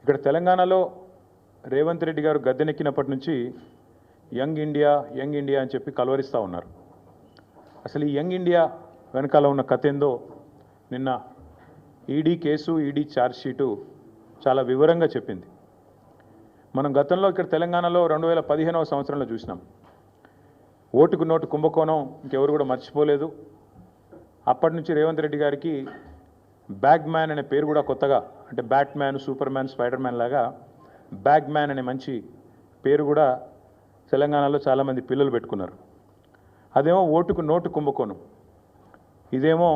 ఇక్కడ తెలంగాణలో రేవంత్ రెడ్డి గారు గద్దెనెక్కినప్పటి నుంచి యంగ్ ఇండియా అని చెప్పి కలవరిస్తూ ఉన్నారు. అసలు ఈ యంగ్ ఇండియా వెనకాల ఉన్న కథ ఏందో నిన్న ఈడీ కేసు, ఈడీ ఛార్జ్షీటు చాలా వివరంగా చెప్పింది. మనం గతంలో ఇక్కడ తెలంగాణలో 2015వ సంవత్సరంలో చూసినాం. ఓటుకు నోటు కుంభకోణం ఇంకెవరు కూడా మర్చిపోలేదు. అప్పటి నుంచి రేవంత్ రెడ్డి గారికి బ్యాగ్ మ్యాన్ అనే పేరు కూడా కొత్తగా, అంటే bat man, super man, spider man లాగా బ్యాగ్ మ్యాన్ అనే మంచి పేరు కూడా తెలంగాణలో చాలామంది పిల్లలు పెట్టుకున్నారు. అదేమో ఓటుకు నోటు కుంభకోణం, ఇదేమో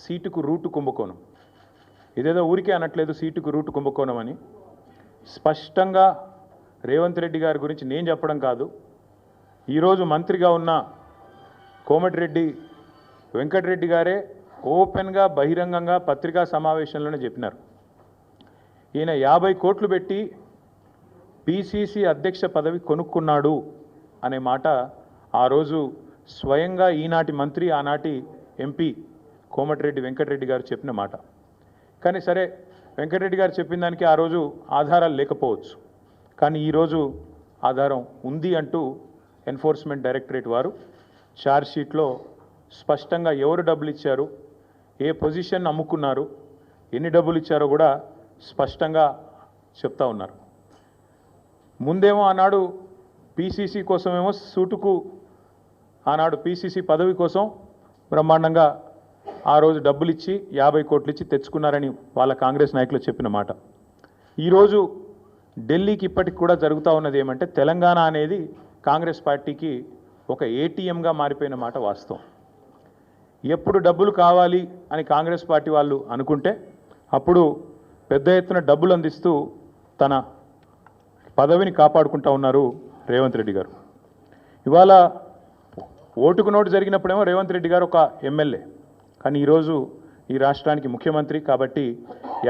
సీటుకు రూటు కుంభకోణం. ఇదేదో ఊరికే అనట్లేదు సీటుకు రూటు కుంభకోణం అని. స్పష్టంగా రేవంత్ రెడ్డి గారి గురించి నేను చెప్పడం కాదు, ఈరోజు మంత్రిగా ఉన్న కోమటిరెడ్డి వెంకటరెడ్డి గారే ఓపెన్గా బహిరంగంగా పత్రికా సమావేశంలోనే చెప్పినారు. ఈయన 50 కోట్లు పెట్టి పిసిసి అధ్యక్ష పదవి కొనుక్కున్నాడు అనే మాట ఆ రోజు స్వయంగా ఈనాటి మంత్రి, ఆనాటి ఎంపీ కోమటిరెడ్డి వెంకటరెడ్డి గారు చెప్పిన మాట. కానీ సరే, వెంకటరెడ్డి గారు చెప్పిన దానికి ఆ రోజు ఆధారాలు లేకపోవచ్చు, కానీ ఈరోజు ఆధారం ఉంది అంటూ ఎన్ఫోర్స్మెంట్ డైరెక్టరేట్ వారు ఛార్జ్షీట్లో స్పష్టంగా ఎవరు డబ్బులు ఇచ్చారు, ఏ పొజిషన్ అమ్ముకున్నారు, ఎన్ని డబ్బులు ఇచ్చారో కూడా స్పష్టంగా చెప్తా ఉన్నారు. ముందేమో ఆనాడు పిసిసి కోసమేమో సూటుకు, ఆనాడు పిసిసి పదవి కోసం బ్రహ్మాండంగా ఆ రోజు డబ్బులు ఇచ్చి 50 కోట్లు ఇచ్చి తెచ్చుకున్నారని వాళ్ళ కాంగ్రెస్ నాయకులు చెప్పిన మాట. ఈరోజు ఢిల్లీకి ఇప్పటికి కూడా జరుగుతూ ఉన్నది ఏమంటే, తెలంగాణ అనేది కాంగ్రెస్ పార్టీకి ఒక ఏటీఎంగా మారిపోయిన మాట వాస్తవం. ఎప్పుడు డబ్బులు కావాలి అని కాంగ్రెస్ పార్టీ వాళ్ళు అనుకుంటే అప్పుడు పెద్ద ఎత్తున డబ్బులు అందిస్తూ తన పదవిని కాపాడుకుంటూ ఉన్నారు రేవంత్ రెడ్డి గారు. ఇవాళ ఓటుకు నోటు జరిగినప్పుడేమో రేవంత్ రెడ్డి గారు ఒక ఎమ్మెల్యే, కానీ ఈరోజు ఈ రాష్ట్రానికి ముఖ్యమంత్రి. కాబట్టి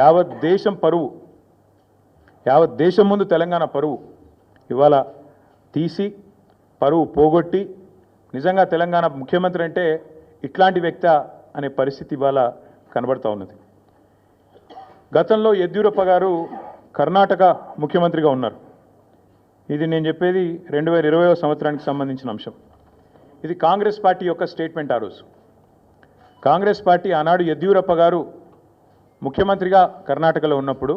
యావత్ దేశం పరువు, యావత్ దేశం ముందు తెలంగాణ పరువు ఇవాళ తీసి పరువు పోగొట్టి, నిజంగా తెలంగాణ ముఖ్యమంత్రి అంటే ఇట్లాంటి వ్యక్తి అనే పరిస్థితి ఇవాళ కనబడుతూ ఉన్నది. గతంలో యడ్యూరప్ప గారు కర్ణాటక ముఖ్యమంత్రిగా ఉన్నారు. ఇది నేను చెప్పేది 2020వ సంవత్సరానికి సంబంధించిన అంశం. ఇది కాంగ్రెస్ పార్టీ యొక్క స్టేట్మెంట్. ఆ రోజు కాంగ్రెస్ పార్టీ ఆనాడు యడ్యూరప్ప గారు ముఖ్యమంత్రిగా కర్ణాటకలో ఉన్నప్పుడు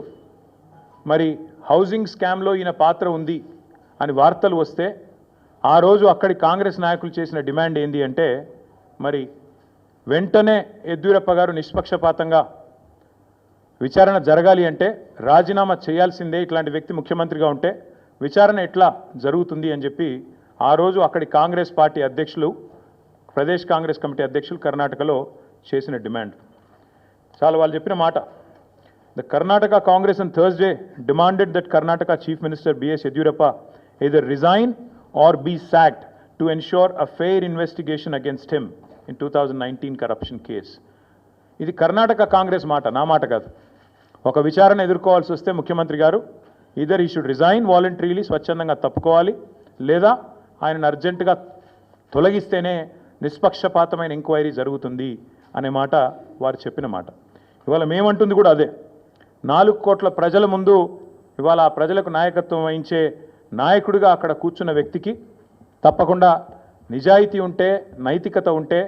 మరి హౌసింగ్ స్కామ్లో ఈయన పాత్ర ఉంది అని వార్తలు వస్తే ఆ రోజు అక్కడి కాంగ్రెస్ నాయకులు చేసిన డిమాండ్ ఏంది అంటే, మరి వెంటనే యడ్యూరప్ప గారు నిష్పక్షపాతంగా విచారణ జరగాలి అంటే రాజీనామా చేయాల్సిందే, ఇట్లాంటి వ్యక్తి ముఖ్యమంత్రిగా ఉంటే విచారణ ఎట్లా జరుగుతుంది అని చెప్పి ఆ రోజు అక్కడి కాంగ్రెస్ పార్టీ అధ్యక్షులు, ప్రదేశ్ కాంగ్రెస్ కమిటీ అధ్యక్షులు కర్ణాటకలో చేసిన డిమాండ్. చాలా వాళ్ళు చెప్పిన మాట. The Karnataka Congress on Thursday demanded that Karnataka Chief Minister B.S. Yediyurappa either resign or be sacked to ensure a fair investigation against him in 2019 corruption case. ఇది కర్ణాటక కాంగ్రెస్ మాట, నా మాట కాదు. ఒక విచారణ ఎదుర్కోవాల్సి వస్తే ముఖ్యమంత్రి గారు ఈదర్ ఈ షుడ్ రిజైన్ వాలంటరీలీ, స్వచ్ఛందంగా తప్పుకోవాలి, లేదా ఆయనను అర్జెంటుగా తొలగిస్తేనే నిష్పక్షపాతమైన ఎంక్వైరీ జరుగుతుంది అనే మాట వారు చెప్పిన మాట. ఇవాళ మేమంటుంది కూడా అదే. 4 కోట్ల ప్రజల ముందు ఇవాళ ఆ ప్రజలకు నాయకత్వం వహించే నాయకుడిగా అక్కడ కూర్చున్న వ్యక్తికి తప్పకుండా నిజాయితీ ఉంటే, నైతికత ఉంటే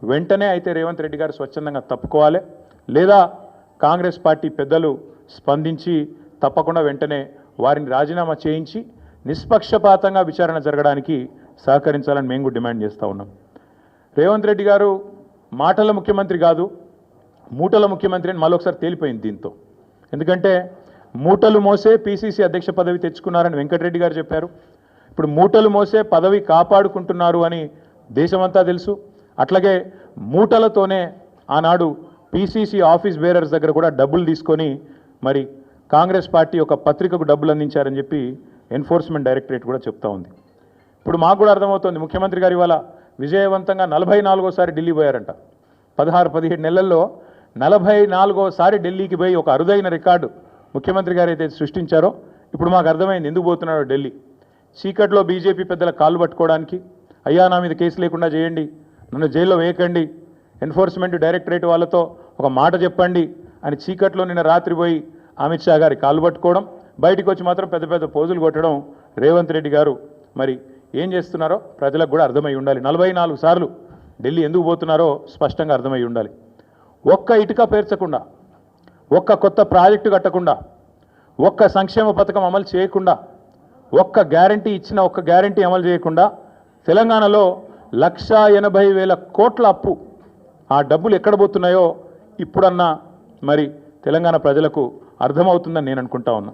వెంటనే అయితే రేవంత్ రెడ్డి గారు స్వచ్ఛందంగా తప్పుకోవాలి, లేదా కాంగ్రెస్ పార్టీ పెద్దలు స్పందించి తప్పకుండా వెంటనే వారిని రాజీనామా చేయించి నిష్పక్షపాతంగా విచారణ జరగడానికి సహకరించాలని మేము కూడా డిమాండ్ చేస్తూ ఉన్నాం. రేవంత్ రెడ్డి గారు మాటల ముఖ్యమంత్రి కాదు, మూటల ముఖ్యమంత్రి అని మరొకసారి తేలిపోయింది దీంతో. ఎందుకంటే మూటలు మోసే పిసిసి అధ్యక్ష పదవి తెచ్చుకున్నారని వెంకటరెడ్డి గారు చెప్పారు. ఇప్పుడు మూటలు మోసే పదవి కాపాడుకుంటున్నారు అని దేశమంతా తెలుసు. అట్లాగే మూటలతోనే ఆనాడు పిసిసి ఆఫీస్ బేరర్స్ దగ్గర కూడా డబ్బులు తీసుకొని మరి కాంగ్రెస్ పార్టీ ఒక పత్రికకు డబ్బులు అందించారని చెప్పి ఎన్ఫోర్స్మెంట్ డైరెక్టరేట్ కూడా చెప్తా ఉంది. ఇప్పుడు మాకు కూడా అర్థమవుతుంది, ముఖ్యమంత్రి గారు ఇవాళ విజయవంతంగా 44వసారి ఢిల్లీ పోయారంట. 16-17 నెలల్లో 44వసారి ఢిల్లీకి పోయి ఒక అరుదైన రికార్డు ముఖ్యమంత్రి గారు అయితే సృష్టించారో ఇప్పుడు మాకు అర్థమైంది ఎందుకు పోతున్నాడో ఢిల్లీ. చీకట్లో బీజేపీ పెద్దల కాళ్ళు పట్టుకోవడానికి, అయ్యా నా మీద కేసు లేకుండా చేయండి, నన్ను జైల్లో వేయకండి, ఎన్ఫోర్స్మెంట్ డైరెక్టరేట్ వాళ్ళతో ఒక మాట చెప్పండి అని చీకట్లో నిన్న రాత్రి పోయి అమిత్ షా గారి కాళ్ళు పట్టుకోవడం, బయటికి వచ్చి మాత్రం పెద్ద పెద్ద పోజులు కొట్టడం రేవంత్ రెడ్డి గారు మరి ఏం చేస్తున్నారో ప్రజలకు కూడా అర్థమై ఉండాలి. 44 సార్లు ఢిల్లీ ఎందుకు పోతున్నారో స్పష్టంగా అర్థమై ఉండాలి. ఒక్క ఇటుక పేర్చకుండా, ఒక్క కొత్త ప్రాజెక్టు కట్టకుండా, ఒక్క సంక్షేమ పథకం అమలు చేయకుండా, ఒక్క గ్యారంటీ ఇచ్చిన ఒక్క గ్యారంటీ అమలు చేయకుండా తెలంగాణలో 1,80,000 కోట్ల అప్పు, ఆ డబ్బులు ఎక్కడ పోతున్నాయో ఇప్పుడన్నా మరి తెలంగాణ ప్రజలకు అర్థమవుతుందని నేను అనుకుంటా ఉన్నా.